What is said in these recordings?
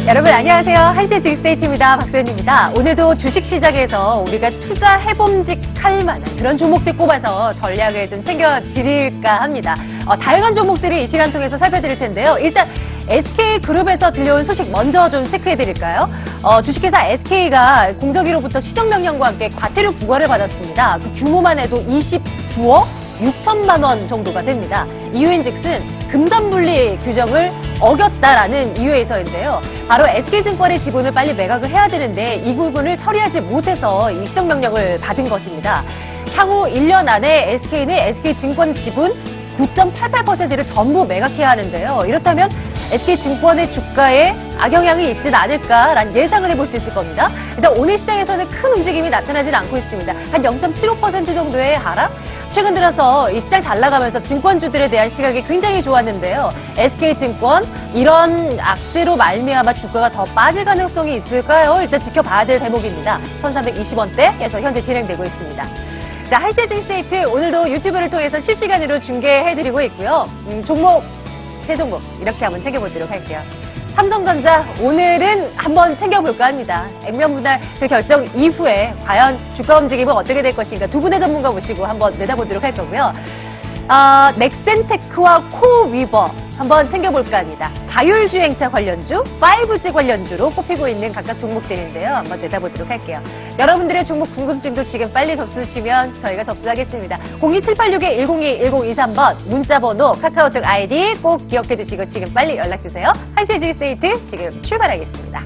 여러분 안녕하세요. 한시의 징스데이트입니다. 박소연입니다. 오늘도 주식시장에서 우리가 투자해봄직할 만한 그런 종목들 꼽아서 전략을 좀 챙겨드릴까 합니다. 다양한 종목들을 이 시간 통해서 살펴드릴 텐데요. 일단 SK그룹에서 들려온 소식 먼저 좀 체크해드릴까요? 주식회사 SK가 공정위로부터 시정명령과 함께 과태료 부과를 받았습니다. 그 규모만 해도 29억 6천만 원 정도가 됩니다. 이유인즉슨 금전분리 규정을 어겼다라는 이유에서인데요. 바로 SK증권의 지분을 빨리 매각을 해야 되는데 이 부분을 처리하지 못해서 이 시정명령을 받은 것입니다. 향후 1년 안에 SK는 SK증권 지분 9.88%를 전부 매각해야 하는데요. 이렇다면 SK증권의 주가에 악영향이 있진 않을까라는 예상을 해볼 수 있을 겁니다. 일단 오늘 시장에서는 큰 움직임이 나타나질 않고 있습니다. 한 0.75% 정도의 하락? 최근 들어서 이 시장 잘 나가면서 증권주들에 대한 시각이 굉장히 좋았는데요. SK증권 이런 악재로 말미암아 주가가 더 빠질 가능성이 있을까요? 일단 지켜봐야 될 대목입니다. 1320원대에서 현재 진행되고 있습니다. 자, 한시의 징스데이트 오늘도 유튜브를 통해서 실시간으로 중계해드리고 있고요. 종목, 세 종목 이렇게 한번 챙겨보도록 할게요. 삼성전자 오늘은 한번 챙겨볼까 합니다. 액면분할 그 결정 이후에 과연 주가 움직임은 어떻게 될 것인가 두 분의 전문가 모시고 한번 내다보도록 할 거고요. 넥센테크와 코위버 한번 챙겨볼까 합니다. 자율주행차 관련주, 5G 관련주로 꼽히고 있는 각각 종목들인데요. 한번 내다보도록 할게요. 여러분들의 종목 궁금증도 지금 빨리 접수주시면 저희가 접수하겠습니다. 02786-1021-1023번 문자번호, 카카오톡 아이디 꼭 기억해 주시고 지금 빨리 연락주세요. 한시의 징스데이트 지금 출발하겠습니다.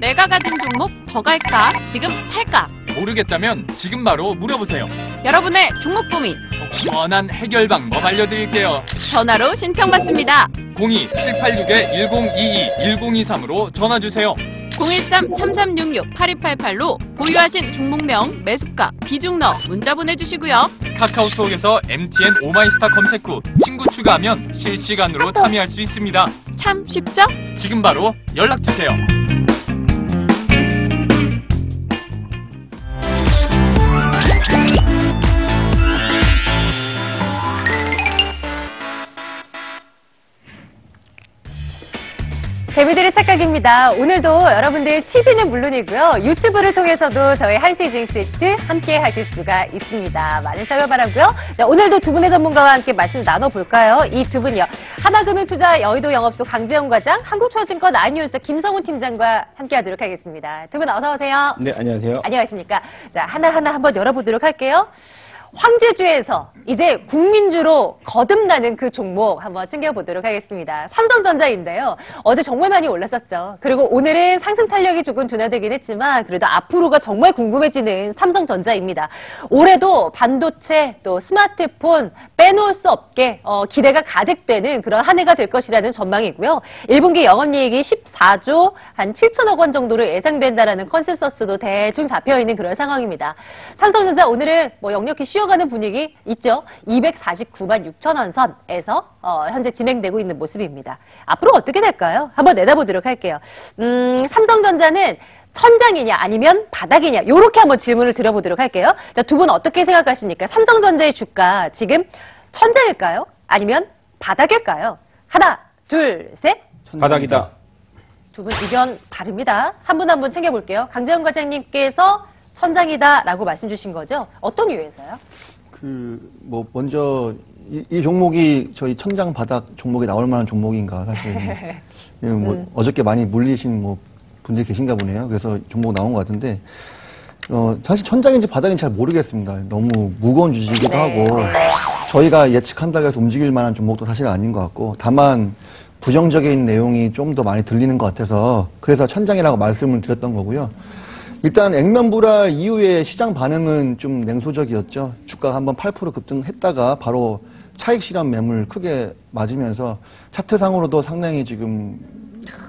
내가 가진 종목 더 갈까? 지금 팔까? 모르겠다면 지금 바로 물어보세요. 여러분의 종목 고민 속 시원한 해결 방법 알려드릴게요. 전화로 신청받습니다. 02-7862-1022-1023으로 전화주세요. 013-3366-8288로 보유하신 종목명, 매수가, 비중 넣어 문자 보내주시고요. 카카오톡에서 MTN 오마이스타 검색 후 친구 추가하면 실시간으로 참여할 수 있습니다. 참 쉽죠? 지금 바로 연락주세요. 개미들의 착각입니다. 오늘도 여러분들 TV는 물론이고요. 유튜브를 통해서도 저희 한시의 징스데이트 함께 하실 수가 있습니다. 많은 참여 바라고요. 자, 오늘도 두 분의 전문가와 함께 말씀 나눠볼까요? 이 두 분이요. 하나금융투자 여의도 영업소 강재영 과장, 한국투자증권 아이뉴스 김성훈 팀장과 함께하도록 하겠습니다. 두 분 어서 오세요. 네, 안녕하세요. 안녕하십니까. 자, 하나하나 한번 열어보도록 할게요. 황제주에서 이제 국민주로 거듭나는 그 종목 한번 챙겨보도록 하겠습니다. 삼성전자인데요. 어제 정말 많이 올랐었죠. 그리고 오늘은 상승 탄력이 조금 둔화되긴 했지만 그래도 앞으로가 정말 궁금해지는 삼성전자입니다. 올해도 반도체 또 스마트폰 빼놓을 수 없게 기대가 가득되는 그런 한 해가 될 것이라는 전망이고요. 1분기 영업이익이 14조 한 7천억 원 정도로 예상된다라는 컨센서스도 대충 잡혀있는 그런 상황입니다. 삼성전자 오늘은 뭐 역력히 쉬어가는 분위기 있죠. 249만 6천 원 선에서 현재 진행되고 있는 모습입니다. 앞으로 어떻게 될까요? 한번 내다보도록 할게요. 삼성전자는 천장이냐 아니면 바닥이냐 이렇게 한번 질문을 드려보도록 할게요. 자, 두 분 어떻게 생각하십니까? 삼성전자의 주가 지금 천장일까요? 아니면 바닥일까요? 하나, 둘, 셋. 바닥이다. 두 분 의견 다릅니다. 한 분 한 분 챙겨볼게요. 강재영 과장님께서 천장이다라고 말씀 주신 거죠? 어떤 이유에서요? 먼저, 이 종목이 저희 천장 바닥 종목에 나올 만한 종목인가, 사실. 어저께 많이 물리신 분들이 계신가 보네요. 그래서 종목 나온 것 같은데, 사실 천장인지 바닥인지 잘 모르겠습니다. 너무 무거운 주식이기도 하고, 저희가 예측한다고 해서 움직일 만한 종목도 사실 아닌 것 같고, 다만, 부정적인 내용이 좀 더 많이 들리는 것 같아서, 그래서 천장이라고 말씀을 드렸던 거고요. 일단 액면불알 이후에 시장 반응은 좀 냉소적이었죠. 주가가 한번 8% 급등했다가 바로 차익 실현 매물 크게 맞으면서 차트상으로도 상당히 지금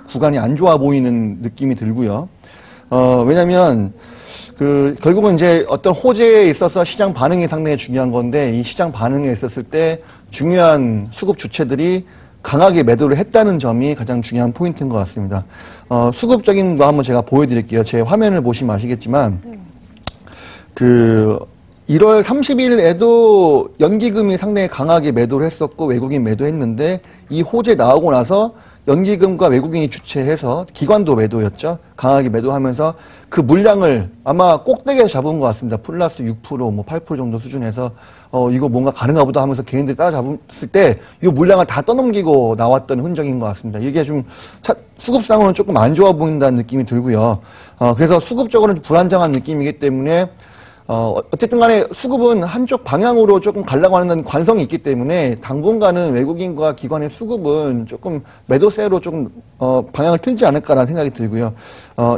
구간이 안 좋아 보이는 느낌이 들고요. 왜냐면 결국은 이제 어떤 호재에 있어서 시장 반응이 상당히 중요한 건데 이 시장 반응에 있었을 때 중요한 수급 주체들이 강하게 매도를 했다는 점이 가장 중요한 포인트인 것 같습니다. 수급적인 거 한번 제가 보여드릴게요. 제 화면을 보시면 아시겠지만, 1월 30일에도 연기금이 상당히 강하게 매도를 했었고 외국인 매도했는데 이 호재 나오고 나서 연기금과 외국인이 주체해서 기관도 매도였죠. 강하게 매도하면서 그 물량을 아마 꼭대기에서 잡은 것 같습니다. 플러스 6%, 뭐 8% 정도 수준에서 이거 뭔가 가능하 보다 하면서 개인들이 따라잡았을 때 이 물량을 다 떠넘기고 나왔던 흔적인 것 같습니다. 이게 좀 수급상으로는 조금 안 좋아 보인다는 느낌이 들고요. 그래서 수급적으로는 불안정한 느낌이기 때문에 어쨌든 간에 수급은 한쪽 방향으로 조금 가려고 하는 관성이 있기 때문에 당분간은 외국인과 기관의 수급은 조금 매도세로 조금 방향을 틀지 않을까라는 생각이 들고요.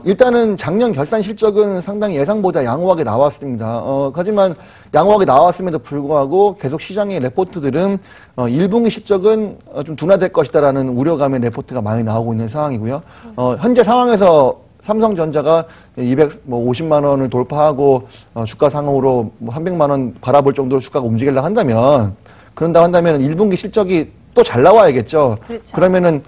일단은 작년 결산 실적은 상당히 예상보다 양호하게 나왔습니다. 하지만 양호하게 나왔음에도 불구하고 계속 시장의 레포트들은 1분기 실적은 좀 둔화될 것이다라는 우려감의 레포트가 많이 나오고 있는 상황이고요. 현재 상황에서 삼성전자가 250만 원을 돌파하고 주가 상으로 뭐 300만 원 바라볼 정도로 주가가 움직이려고 한다면, 그런다 한다면 1분기 실적이 또 잘 나와야겠죠. 그렇죠. 그러면은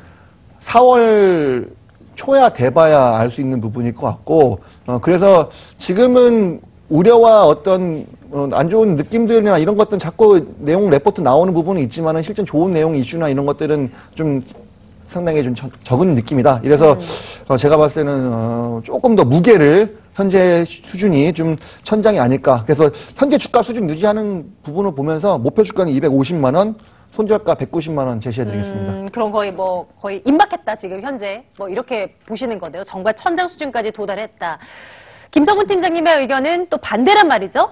4월 초야 돼봐야 알 수 있는 부분일 것 같고, 그래서 지금은 우려와 어떤 안 좋은 느낌들이나 이런 것들은 자꾸 내용 레포트 나오는 부분이 있지만은 실제 좋은 내용 이슈나 이런 것들은 좀 상당히 좀 적은 느낌이다. 이래서 제가 봤을 때는 조금 더 무게를 현재 수준이 좀 천장이 아닐까. 그래서 현재 주가 수준 유지하는 부분을 보면서 목표 주가는 250만 원, 손절가 190만 원 제시해드리겠습니다. 그럼 거의 임박했다 지금 현재 뭐 이렇게 보시는 거네요. 정말 천장 수준까지 도달했다. 김성훈 팀장님의 의견은 또 반대란 말이죠.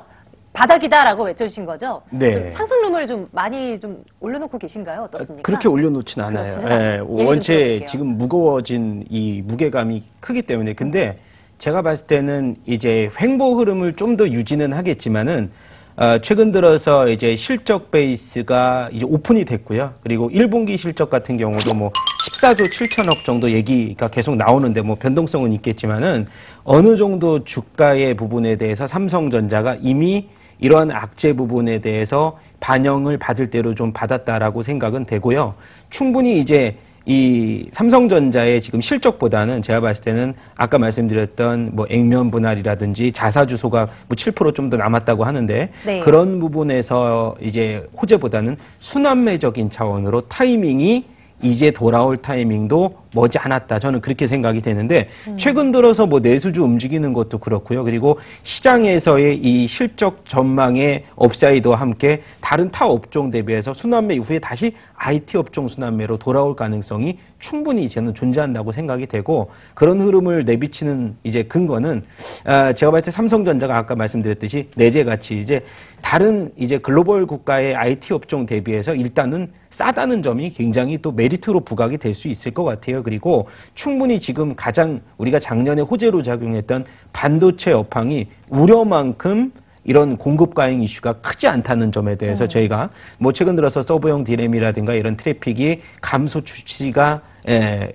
바닥이다라고 외쳐주신 거죠? 네. 상승룸을 좀 많이 좀 올려놓고 계신가요? 어떻습니까? 그렇게 올려놓지는 않아요. 네, 원체 지금 무거워진 이 무게감이 크기 때문에. 근데 제가 봤을 때는 이제 횡보 흐름을 좀 더 유지는 하겠지만은 최근 들어서 이제 실적 베이스가 이제 오픈이 됐고요. 그리고 1분기 실적 같은 경우도 뭐 14조 7천억 정도 얘기가 계속 나오는데 뭐 변동성은 있겠지만은 어느 정도 주가의 부분에 대해서 삼성전자가 이미 이러한 악재 부분에 대해서 반영을 받을 대로 좀 받았다라고 생각은 되고요. 충분히 이제 이 삼성전자의 지금 실적보다는 제가 봤을 때는 아까 말씀드렸던 뭐 액면 분할이라든지 자사 주소가 뭐 7% 좀 더 남았다고 하는데 네. 그런 부분에서 이제 호재보다는 순환매적인 차원으로 타이밍이 이제 돌아올 타이밍도 머지않았다. 저는 그렇게 생각이 되는데 최근 들어서 뭐 내수주 움직이는 것도 그렇고요. 그리고 시장에서의 이 실적 전망의 업사이드와 함께 다른 타 업종 대비해서 순환매 이후에 다시 IT 업종 순환매로 돌아올 가능성이 충분히 저는 존재한다고 생각이 되고 그런 흐름을 내비치는 이제 근거는 제가 봤을 때 삼성전자가 아까 말씀드렸듯이 내재 가치 이제 다른 이제 글로벌 국가의 IT 업종 대비해서 일단은 싸다는 점이 굉장히 또 메리트로 부각이 될 수 있을 것 같아요. 그리고 충분히 지금 가장 우리가 작년에 호재로 작용했던 반도체 업황이 우려만큼 이런 공급 과잉 이슈가 크지 않다는 점에 대해서 저희가 뭐 최근 들어서 서버용 디램이라든가 이런 트래픽이 감소 추치가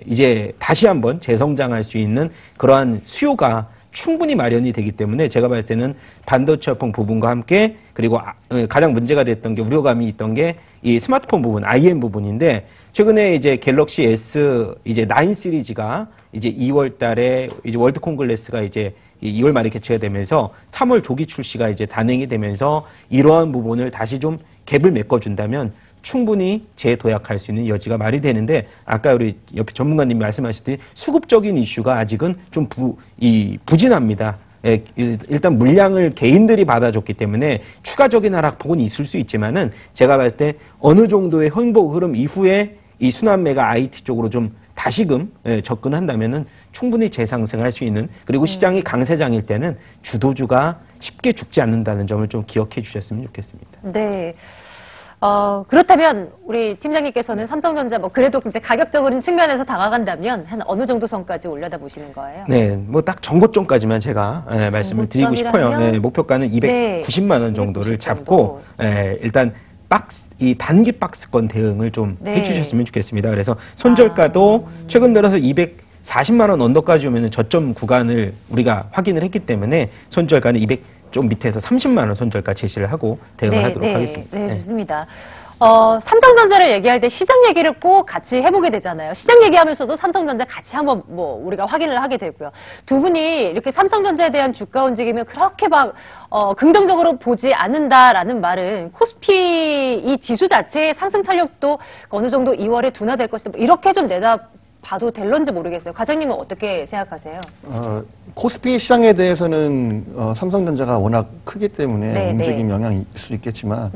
이제 다시 한번 재성장할 수 있는 그러한 수요가 충분히 마련이 되기 때문에 제가 봤을 때는 반도체 업황 부분과 함께 그리고 가장 문제가 됐던 게 우려감이 있던 게 이 스마트폰 부분, IM 부분인데 최근에 이제 갤럭시 S 이제 9 시리즈가 이제 2월 달에 이제 월드 콩글레스가 이제 2월 말에 개최가 되면서 3월 조기 출시가 이제 단행이 되면서 이러한 부분을 다시 좀 갭을 메꿔준다면 충분히 재도약할 수 있는 여지가 말이 되는데 아까 우리 옆에 전문가님이 말씀하셨듯이 수급적인 이슈가 아직은 좀 부진합니다. 일단 물량을 개인들이 받아줬기 때문에 추가적인 하락폭은 있을 수 있지만은 제가 봤을 때 어느 정도의 횡보 흐름 이후에 이 순환매가 IT 쪽으로 좀 다시금 접근한다면은 충분히 재상승할 수 있는 그리고 시장이 강세장일 때는 주도주가 쉽게 죽지 않는다는 점을 좀 기억해 주셨으면 좋겠습니다. 네. 그렇다면 우리 팀장님께서는 삼성전자 뭐 그래도 이제 가격적인 측면에서 다가간다면 한 어느 정도 선까지 올려다 보시는 거예요? 네, 뭐 딱 정고점까지만 제가 말씀을 드리고 싶어요. 네, 목표가는 290만 원 정도를 잡고 일단 이 단기 박스권 대응을 좀 해주셨으면 좋겠습니다. 그래서 손절가도 최근 들어서 240만 원 언더까지 오면은 저점 구간을 우리가 확인을 했기 때문에 손절가는 좀 밑에서 30만 원 손절가 제시를 하고 대응을 하도록 하겠습니다. 네, 좋습니다. 삼성전자를 얘기할 때 시장 얘기를 꼭 같이 해보게 되잖아요. 시장 얘기하면서도 삼성전자 같이 한번 뭐 우리가 확인을 하게 되고요. 두 분이 이렇게 삼성전자에 대한 주가 움직임을 그렇게 막 긍정적으로 보지 않는다라는 말은 코스피 이 지수 자체의 상승 탄력도 어느 정도 2월에 둔화될 것이다. 이렇게 좀 봐도 될런지 모르겠어요. 과장님은 어떻게 생각하세요? 코스피 시장에 대해서는 삼성전자가 워낙 크기 때문에 네, 움직임 영향이 있을 수 있겠지만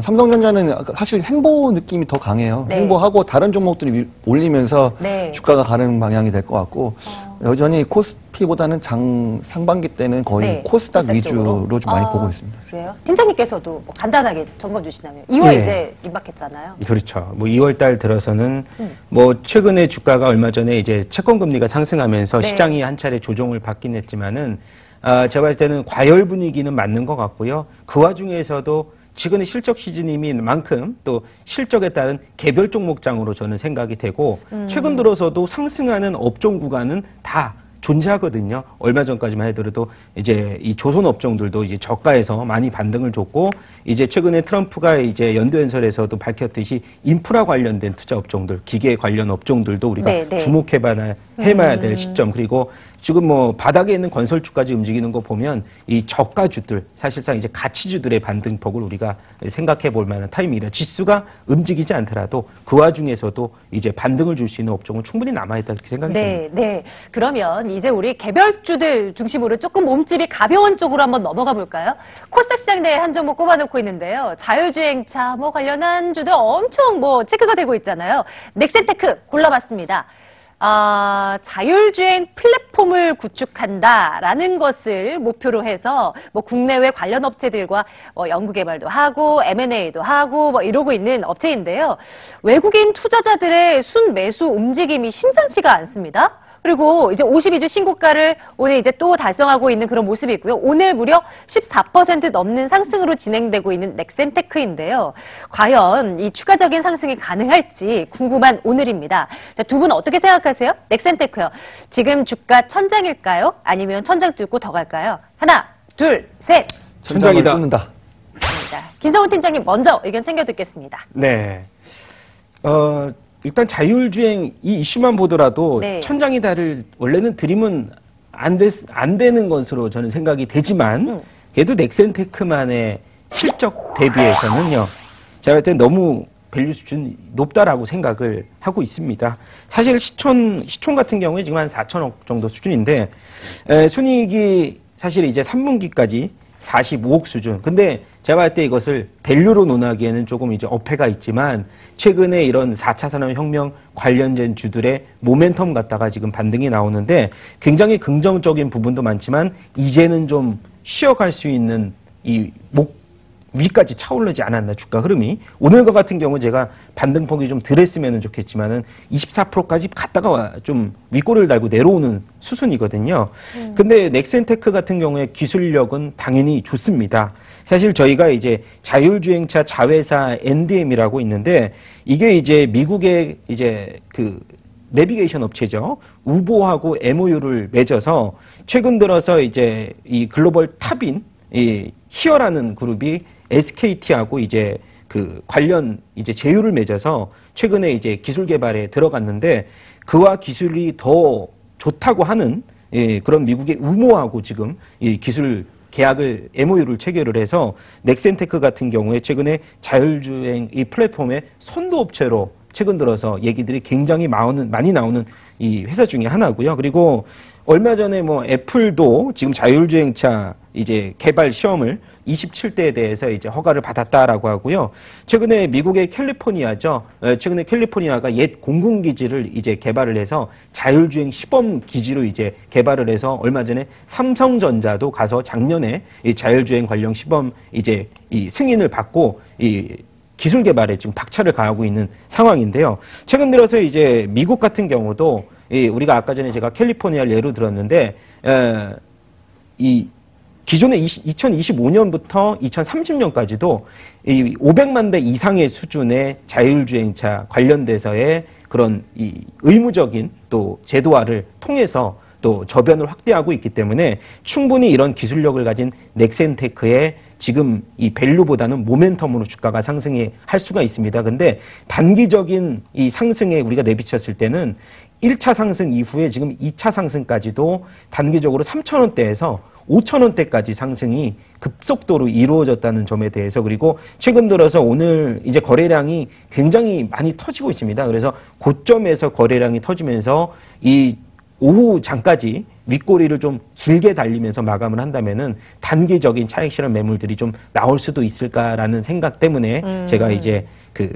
삼성전자는 사실 행보 느낌이 더 강해요. 네. 행보하고 다른 종목들이 올리면서 네. 주가가 가는 방향이 될 것 같고 여전히 코스피보다는 상반기 때는 거의 네, 코스닥 코스닥 위주로 쪽으로? 좀 많이 보고 있습니다. 그래요? 팀장님께서도 뭐 간단하게 점검 주시나요? 2월 예. 이제 임박했잖아요. 그렇죠. 뭐 2월 달 들어서는 뭐 최근에 주가가 얼마 전에 이제 채권 금리가 상승하면서 네. 시장이 한 차례 조정을 받긴 했지만은 제가 볼 때는 과열 분위기는 맞는 것 같고요. 그 와중에서도 최근에 실적 시즌인 만큼 또 실적에 따른 개별 종목장으로 저는 생각이 되고 최근 들어서도 상승하는 업종 구간은 다 존재하거든요. 얼마 전까지만 해더라도 이제 이 조선 업종들도 이제 저가에서 많이 반등을 줬고 이제 최근에 트럼프가 이제 연도연설에서도 밝혔듯이 인프라 관련된 투자 업종들, 기계 관련 업종들도 우리가 네, 네. 주목해봐야 될 시점. 그리고 지금 뭐 바닥에 있는 건설주까지 움직이는 거 보면 이 저가주들, 사실상 이제 가치주들의 반등폭을 우리가 생각해 볼 만한 타이밍이다. 지수가 움직이지 않더라도 그 와중에서도 이제 반등을 줄 수 있는 업종은 충분히 남아있다 이렇게 생각이 듭니다. 네, 네. 그러면 이제 우리 개별주들 중심으로 조금 몸집이 가벼운 쪽으로 한번 넘어가 볼까요? 코스닥 시장 내에 한 종목 꼽아놓고 있는데요. 자율주행차 뭐 관련한 주도 엄청 뭐 체크가 되고 있잖아요. 넥센테크 골라봤습니다. 자율주행 플랫폼을 구축한다라는 것을 목표로 해서 뭐 국내외 관련 업체들과 연구개발도 하고 M&A도 하고 뭐 이러고 있는 업체인데요. 외국인 투자자들의 순매수 움직임이 심상치가 않습니다. 그리고 이제 52주 신고가를 오늘 이제 또 달성하고 있는 그런 모습이고요. 오늘 무려 14% 넘는 상승으로 진행되고 있는 넥센테크인데요. 과연 이 추가적인 상승이 가능할지 궁금한 오늘입니다. 자, 두 분 어떻게 생각하세요? 넥센테크요. 지금 주가 천장일까요? 아니면 천장 뚫고 더 갈까요? 하나, 둘, 셋. 천장이다. 뚫는다. 자, 김성훈 팀장님 먼저 의견 챙겨 듣겠습니다. 네. 일단 자율주행 이 이슈만 보더라도 네. 천장이다를 원래는 드리면 안 되는 것으로 저는 생각이 되지만 그래도 넥센테크만의 실적 대비해서는요. 제가 볼 때 너무 밸류 수준이 높다라고 생각을 하고 있습니다. 사실 시총 같은 경우에 지금 한 4천억 정도 수준인데 순이익이 사실 이제 3분기까지 45억 수준. 근데 제가 볼 때 이것을 밸류로 논하기에는 조금 이제 어폐가 있지만 최근에 이런 4차 산업혁명 관련된 주들의 모멘텀 갖다가 지금 반등이 나오는데 굉장히 긍정적인 부분도 많지만 이제는 좀 쉬어갈 수 있는 이 위까지 차오르지 않았나 주가 흐름이. 오늘과 같은 경우 제가 반등폭이 좀 덜했으면 좋겠지만은 24%까지 갔다가 좀 윗골을 달고 내려오는 수순이거든요. 근데 넥센테크 같은 경우에 기술력은 당연히 좋습니다. 사실 저희가 이제 자율주행차 자회사 NDM이라고 있는데 이게 이제 미국의 이제 그 내비게이션 업체죠. 우보하고 MOU를 맺어서 최근 들어서 이제 이 글로벌 탑인 이 히어라는 그룹이 SKT하고 이제 그 관련 이제 제휴를 맺어서 최근에 이제 기술 개발에 들어갔는데 그와 기술이 더 좋다고 하는 그런 미국의 우모하고 지금 이 기술 계약을 MOU를 체결을 해서 넥센테크 같은 경우에 최근에 자율주행 이 플랫폼의 선도 업체로 최근 들어서 얘기들이 굉장히 많이 나오는 이 회사 중에 하나고요. 그리고 얼마 전에 뭐 애플도 지금 자율주행차 이제 개발 시험을 27대에 대해서 이제 허가를 받았다라고 하고요. 최근에 미국의 캘리포니아죠. 최근에 캘리포니아가 옛 공군기지를 이제 개발을 해서 자율주행 시범 기지로 이제 개발을 해서 얼마 전에 삼성전자도 가서 작년에 이 자율주행 관련 시범 이제 이 승인을 받고 이 기술 개발에 지금 박차를 가하고 있는 상황인데요. 최근 들어서 이제 미국 같은 경우도 우리가 아까 전에 제가 캘리포니아를 예로 들었는데 이 기존의 2025년부터 2030년까지도 이 500만 대 이상의 수준의 자율주행차 관련돼서의 그런 이 의무적인 또 제도화를 통해서 또 저변을 확대하고 있기 때문에 충분히 이런 기술력을 가진 넥센테크의 지금 이 밸류보다는 모멘텀으로 주가가 상승할 수가 있습니다. 근데 단기적인 이 상승에 우리가 내비쳤을 때는 1차 상승 이후에 지금 2차 상승까지도 단기적으로 3,000원대에서 5,000원대까지 상승이 급속도로 이루어졌다는 점에 대해서, 그리고 최근 들어서 오늘 이제 거래량이 굉장히 많이 터지고 있습니다. 그래서 고점에서 거래량이 터지면서 이 오후 장까지 윗꼬리를 좀 길게 달리면서 마감을 한다면은 단기적인 차익 실현 매물들이 좀 나올 수도 있을까라는 생각 때문에 제가 이제 그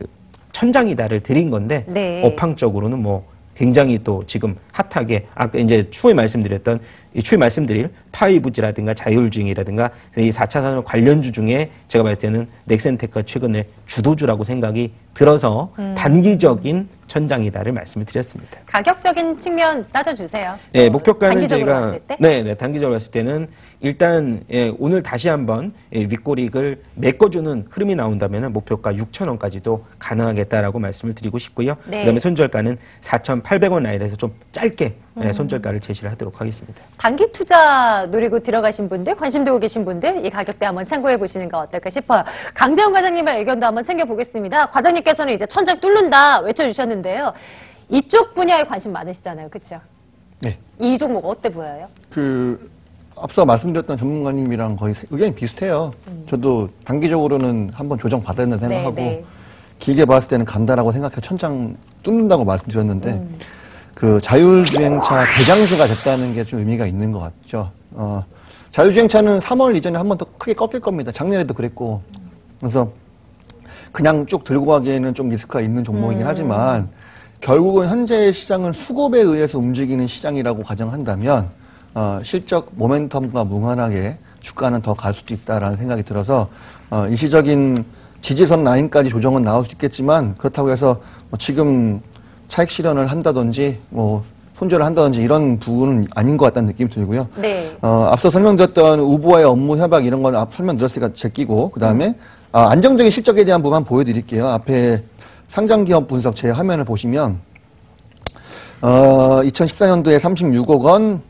천장이다를 드린 건데, 네. 업황적으로는 뭐 굉장히 또 지금 핫하게 아까 이제 추후에 말씀드렸던 추후에 말씀드릴 5G라든가 자율주행이라든가 이 4차 산업 관련주 중에 제가 봤을 때는 넥센테크가 최근에 주도주라고 생각이 들어서 단기적인 천장이다를 말씀을 드렸습니다. 가격적인 측면 따져주세요. 네, 목표가는 단기적으로 제가 봤을 때? 네, 단기적으로 봤을 때는 일단 오늘 다시 한번 윗꼬리를 메꿔주는 흐름이 나온다면 목표가 6,000원까지도 가능하겠다라고 말씀을 드리고 싶고요. 네. 그다음에 손절가는 4,800원 라인에서 좀 짧게 손절가를 제시를 하도록 하겠습니다. 단기 투자 노리고 들어가신 분들, 관심 두고 계신 분들 이 가격대 한번 참고해 보시는 거 어떨까 싶어요. 강재원 과장님의 의견도 한번 챙겨보겠습니다. 과장님께서는 이제 천장 뚫는다 외쳐주셨는데요. 이쪽 분야에 관심 많으시잖아요. 그렇죠? 네. 이 종목 어때 보여요? 앞서 말씀드렸던 전문가님이랑 거의 의견이 비슷해요. 저도 단기적으로는 한번 조정 받아야 된다 생각하고, 네. 길게 봤을 때는 간다라고 생각해 천장 뚫는다고 말씀드렸는데, 그 자율주행차 대장주가 됐다는 게 좀 의미가 있는 것 같죠. 자율주행차는 3월 이전에 한 번 더 크게 꺾일 겁니다. 작년에도 그랬고. 그래서 그냥 쭉 들고 가기에는 좀 리스크가 있는 종목이긴 하지만, 결국은 현재의 시장은 수급에 의해서 움직이는 시장이라고 가정한다면, 실적 모멘텀과 무관하게 주가는 더 갈 수도 있다라는 생각이 들어서, 일시적인 지지선 라인까지 조정은 나올 수 있겠지만, 그렇다고 해서 지금 차익 실현을 한다든지, 손절을 한다든지 이런 부분은 아닌 것 같다는 느낌이 들고요. 네. 앞서 설명드렸던 우부와의 업무 협약 이런 건 설명드렸으니까 제끼고, 그 다음에, 안정적인 실적에 대한 부분 보여드릴게요. 앞에 상장기업 분석 제 화면을 보시면, 2014년도에 36억 원,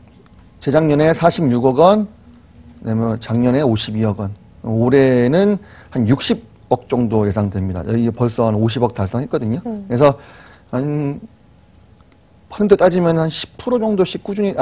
재작년에 46억 원, 그다음에 작년에 52억 원, 올해는 한 60억 정도 예상됩니다. 여기 벌써 한 50억 달성했거든요. 그래서 한 퍼센트 따지면 한 10% 정도씩 꾸준히, 20,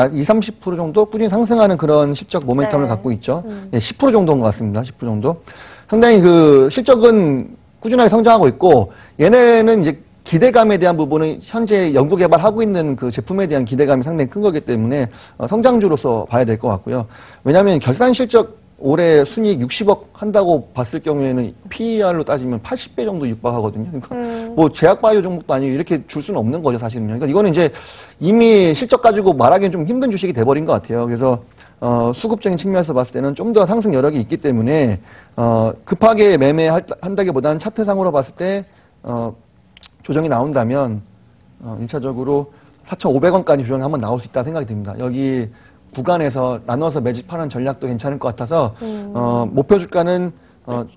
30% 정도 꾸준히 상승하는 그런 실적 모멘텀을 네. 갖고 있죠. 10% 정도인 것 같습니다. 10% 정도. 상당히 그 실적은 꾸준하게 성장하고 있고, 얘네는 이제 기대감에 대한 부분은 현재 연구 개발하고 있는 그 제품에 대한 기대감이 상당히 큰 거기 때문에 성장주로서 봐야 될 것 같고요. 왜냐하면 결산 실적 올해 순이익 60억 한다고 봤을 경우에는 PER로 따지면 80배 정도 육박하거든요. 그러니까 뭐 제약바이오 종목도 아니고 이렇게 줄 수는 없는 거죠, 사실은요. 그러니까 이거는 이제 이미 실적 가지고 말하기는 좀 힘든 주식이 돼버린 것 같아요. 그래서 수급적인 측면에서 봤을 때는 좀 더 상승 여력이 있기 때문에 급하게 매매한다기보다는 차트상으로 봤을 때 조정이 나온다면 1차적으로 4,500원까지 조정이 한번 나올 수 있다 생각이 듭니다. 여기 구간에서 나눠서 매집하는 전략도 괜찮을 것 같아서 목표 주가는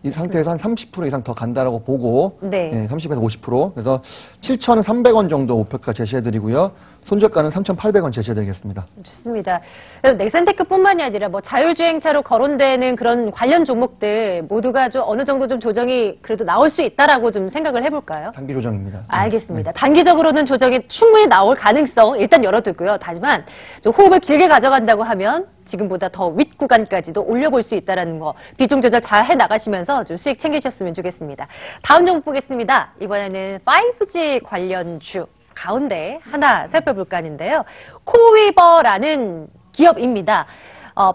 이 상태에서 한 30% 이상 더 간다라고 보고, 네. 30에서 50%. 그래서 7,300원 정도 목표가 제시해드리고요. 손절가는 3,800원 제시해드리겠습니다. 좋습니다. 그리고 넥센테크뿐만이 아니라 뭐 자율주행차로 거론되는 그런 관련 종목들 모두가 좀 어느 정도 좀 조정이 그래도 나올 수 있다라고 좀 생각을 해볼까요? 단기 조정입니다. 알겠습니다. 단기적으로는 조정이 충분히 나올 가능성 일단 열어두고요. 하지만 좀 호흡을 길게 가져간다고 하면 지금보다 더 윗 구간까지도 올려볼 수 있다는 거 비중 조절 잘 해나가시면서 좀 수익 챙기셨으면 좋겠습니다. 다음 종목 보겠습니다. 이번에는 5G 관련주 가운데 하나 살펴볼까 하는데요. 코위버라는 기업입니다.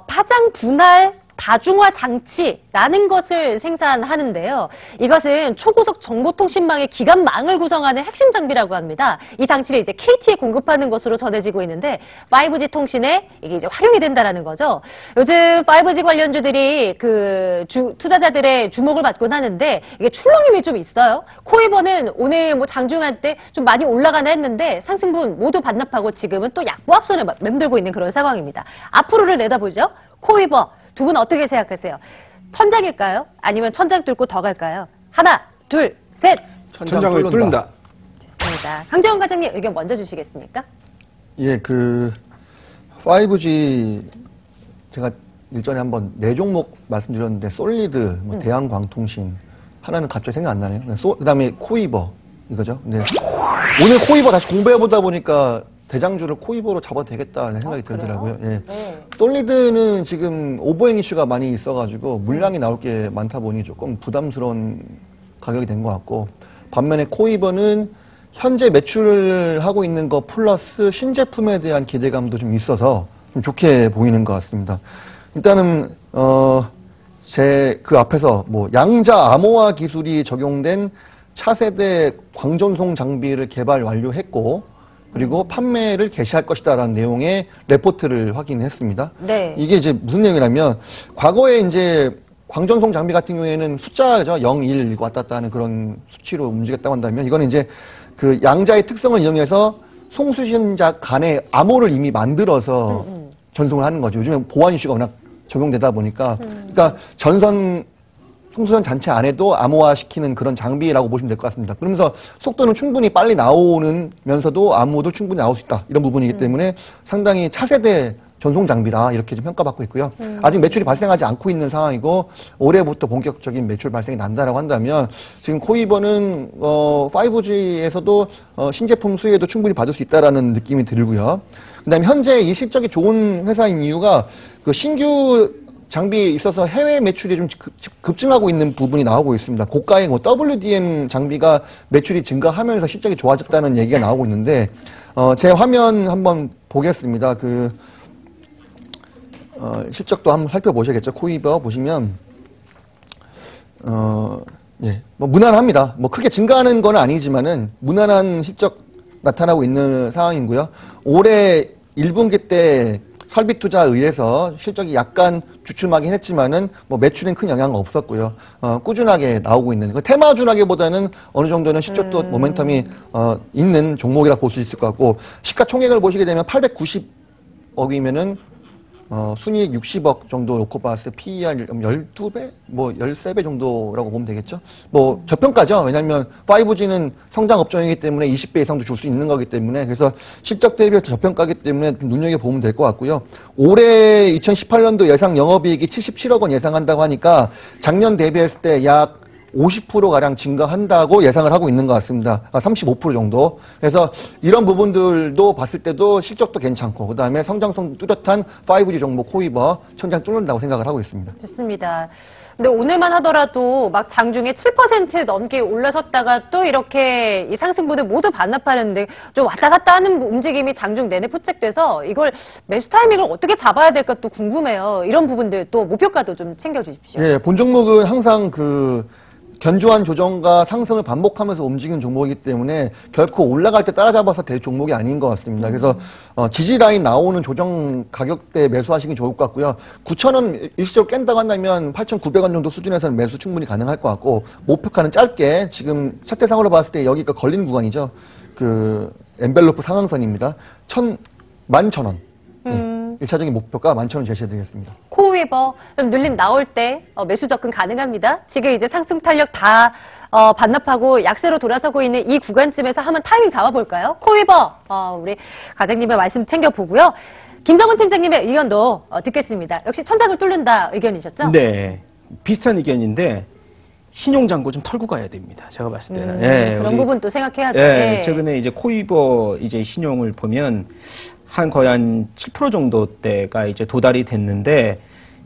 파장 분할 다중화 장치라는 것을 생산하는데요. 이것은 초고속 정보통신망의 기간망을 구성하는 핵심 장비라고 합니다. 이 장치를 이제 KT에 공급하는 것으로 전해지고 있는데 5G 통신에 이게 이제 활용이 된다라는 거죠. 요즘 5G 관련주들이 그 투자자들의 주목을 받곤 하는데 이게 출렁임이 좀 있어요. 코이버는 오늘 뭐 장중한 때 좀 많이 올라가나 했는데 상승분 모두 반납하고 지금은 또 약보합선에 맴돌고 있는 그런 상황입니다. 앞으로를 내다보죠. 코이버. 두 분 어떻게 생각하세요? 천장일까요? 아니면 천장 뚫고 더 갈까요? 하나, 둘, 셋. 천장을 뚫는다. 좋습니다. 강재원 과장님 의견 먼저 주시겠습니까? 예, 5G 제가 일전에 한번 4종목 말씀드렸는데 솔리드, 대한광통신 하나는 갑자기 생각 안 나네요. 그다음에 코이버 이거죠. 네. 오늘 코이버 다시 공부해 보다 보니까 대장주를 코이버로 잡아도 되겠다는 생각이 그래요? 들더라고요. 예. 네. 솔리드는 지금 오버행 이슈가 많이 있어가지고 물량이 나올 게 많다 보니 조금 부담스러운 가격이 된 것 같고, 반면에 코이버는 현재 매출을 하고 있는 거 플러스 신제품에 대한 기대감도 좀 있어서 좀 좋게 보이는 것 같습니다. 일단은 제 그 앞에서 뭐 양자 암호화 기술이 적용된 차세대 광전송 장비를 개발 완료했고, 그리고 판매를 개시할 것이다라는 내용의 레포트를 확인했습니다. 네. 이게 이제 무슨 내용이냐면, 과거에 이제 광전송 장비 같은 경우에는 숫자죠. 0, 1 왔다 갔다 하는 그런 수치로 움직였다고 한다면, 이거는 이제 그 양자의 특성을 이용해서 송수신자 간의 암호를 이미 만들어서 전송을 하는 거죠. 요즘에 보안 이슈가 워낙 적용되다 보니까. 그러니까 송수선 잔체 안에도 암호화시키는 그런 장비라고 보시면 될 것 같습니다. 그러면서 속도는 충분히 빨리 나오면서도 암호도 충분히 나올 수 있다. 이런 부분이기 때문에 상당히 차세대 전송 장비다. 이렇게 좀 평가받고 있고요. 아직 매출이 발생하지 않고 있는 상황이고, 올해부터 본격적인 매출 발생이 난다라고 한다면, 지금 코이버는 5G에서도 신제품 수혜도 충분히 받을 수 있다라는 느낌이 들고요. 그다음에 현재 이 실적이 좋은 회사인 이유가 그 신규 장비에 있어서 해외 매출이 좀 급증하고 있는 부분이 나오고 있습니다. 고가의 뭐 WDM 장비가 매출이 증가하면서 실적이 좋아졌다는 얘기가 나오고 있는데, 제 화면 한번 보겠습니다. 실적도 한번 살펴보셔야겠죠. 코이버 보시면, 예, 뭐 무난합니다. 뭐 크게 증가하는 건 아니지만은 무난한 실적 나타나고 있는 상황이고요. 올해 1분기 때 설비 투자에 의해서 실적이 약간 주춤하긴 했지만은 뭐 매출엔 큰 영향은 없었고요. 꾸준하게 나오고 있는, 테마주라기보다는 어느 정도는 실적도 모멘텀이 있는 종목이라 볼 수 있을 것 같고, 시가총액을 보시게 되면 890억이면은 순이익 60억 정도 놓고 봤을 때 PER 12배? 뭐 13배 정도라고 보면 되겠죠? 뭐 저평가죠. 왜냐면 5G는 성장 업종이기 때문에 20배 이상도 줄 수 있는 거기 때문에, 그래서 실적 대비해서 저평가이기 때문에 눈여겨보면 될 것 같고요. 올해 2018년도 예상 영업이익이 77억 원 예상한다고 하니까 작년 대비했을 때 약 50%가량 증가한다고 예상을 하고 있는 것 같습니다. 35% 정도. 그래서 이런 부분들도 봤을 때도 실적도 괜찮고, 그 다음에 성장성 뚜렷한 5G 종목 코이버 천장 뚫는다고 생각을 하고 있습니다. 좋습니다. 근데 오늘만 하더라도 막 장중에 7% 넘게 올라섰다가 또 이렇게 이 상승분을 모두 반납하는데 좀 왔다 갔다 하는 움직임이 장중 내내 포착돼서 이걸 매수 타이밍을 어떻게 잡아야 될까 또 궁금해요. 이런 부분들 또 목표가도 좀 챙겨주십시오. 예, 본 종목은 항상 견조한 조정과 상승을 반복하면서 움직이는 종목이기 때문에 결코 올라갈 때 따라잡아서 될 종목이 아닌 것 같습니다. 그래서 지지 라인 나오는 조정 가격대에 매수하시기 좋을 것 같고요. 9,000원 일시적으로 깬다고 한다면 8,900원 정도 수준에서는 매수 충분히 가능할 것 같고, 목표가는 짧게 지금 차트상으로 봤을 때 여기가 걸리는 구간이죠. 엔벨로프 상황선입니다. 11,000원. 네. 1차적인 목표가 11,000원 제시해드리겠습니다. 코이버 좀 눌림 나올 때 매수 접근 가능합니다. 지금 이제 상승 탄력 다 반납하고 약세로 돌아서고 있는 이 구간쯤에서 한번 타이밍 잡아볼까요? 코이버 우리 과장님의 말씀 챙겨보고요. 김정은 팀장님의 의견도 듣겠습니다. 역시 천장을 뚫는다 의견이셨죠? 네, 비슷한 의견인데 신용잔고 좀 털고 가야 됩니다. 제가 봤을 때는. 예, 그런 부분도 생각해야죠. 예, 예. 최근에 이제 코이버 이제 신용을 보면 거의 한 7% 정도대가 이제 도달이 됐는데,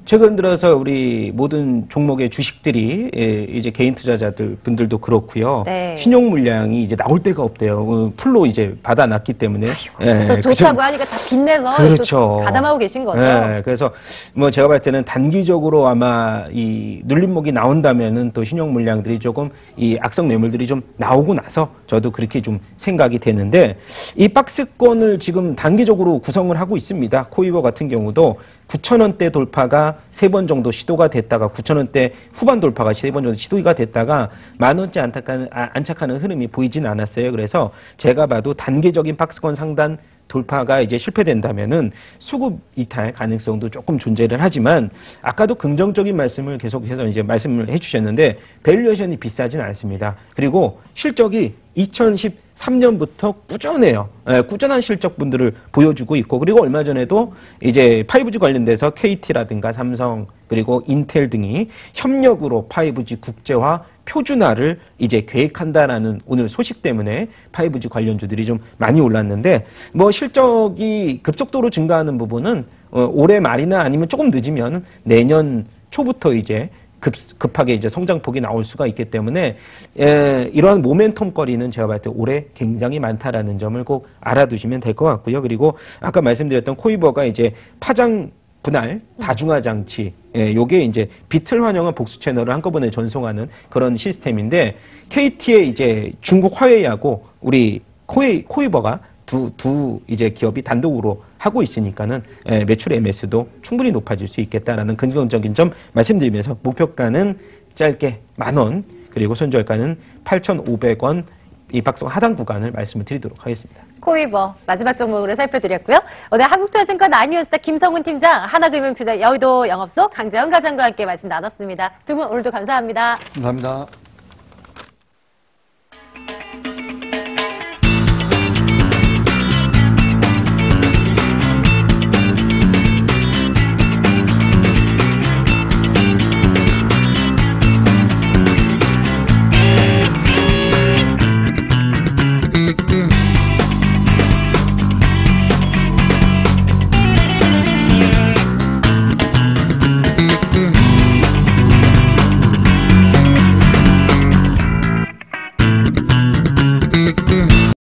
최근 들어서 우리 모든 종목의 주식들이 이제 개인 투자자들 분들도 그렇고요. 네. 신용 물량이 이제 나올 데가 없대요. 풀로 이제 받아놨기 때문에. 또 좋다고 하니까 다 빚내서 그렇죠. 또 가담하고 계신 거죠. 네, 그래서 뭐 제가 봤을 때는 단기적으로 아마 이 눌림목이 나온다면은 또 신용 물량들이 조금 이 악성 매물들이 좀 나오고 나서 저도 그렇게 좀 생각이 되는데, 이 박스권을 지금 단기적으로 구성을 하고 있습니다. 코이버 같은 경우도 9,000원대 돌파가 3번 정도 시도가 됐다가 9,000원대 후반 돌파가 3번 정도 시도가 됐다가 10,000원대 안착하는 흐름이 보이진 않았어요. 그래서 제가 봐도 단기적인 박스권 상단 돌파가 이제 실패된다면은 수급 이탈 가능성도 조금 존재를 하지만, 아까도 긍정적인 말씀을 계속해서 이제 말씀을 해주셨는데 밸류에이션이 비싸진 않습니다. 그리고 실적이 2013년부터 꾸준해요. 꾸준한 실적분들을 보여주고 있고, 그리고 얼마 전에도 이제 5G 관련돼서 KT라든가 삼성 그리고 인텔 등이 협력으로 5G 국제화 표준화를 이제 계획한다라는 오늘 소식 때문에 5G 관련주들이 좀 많이 올랐는데, 뭐 실적이 급속도로 증가하는 부분은 올해 말이나 아니면 조금 늦으면 내년 초부터 이제 급하게 이제 성장폭이 나올 수가 있기 때문에 이러한 모멘텀거리는 제가 봤을 때 올해 굉장히 많다라는 점을 꼭 알아두시면 될 것 같고요. 그리고 아까 말씀드렸던 코이버가 이제 파장 분할 다중화 장치, 요게 이제 비틀 환영한 복수 채널을 한꺼번에 전송하는 그런 시스템인데, KT의 이제 중국 화웨이하고 우리 코이버가 두 이제 기업이 단독으로 하고 있으니까는 매출 MS도 충분히 높아질 수 있겠다라는 긍정적인 점 말씀드리면서, 목표가는 짧게 10,000원, 그리고 손절가는 8,500원, 이 박스 하단 구간을 말씀을 드리도록 하겠습니다. 코이버 마지막 종목으로 살펴드렸고요. 오늘 한국투자증권 아니온스타 김성훈 팀장, 하나금융투자 여의도 영업소 강재현 과장과 함께 말씀 나눴습니다. 두 분 오늘도 감사합니다. 감사합니다.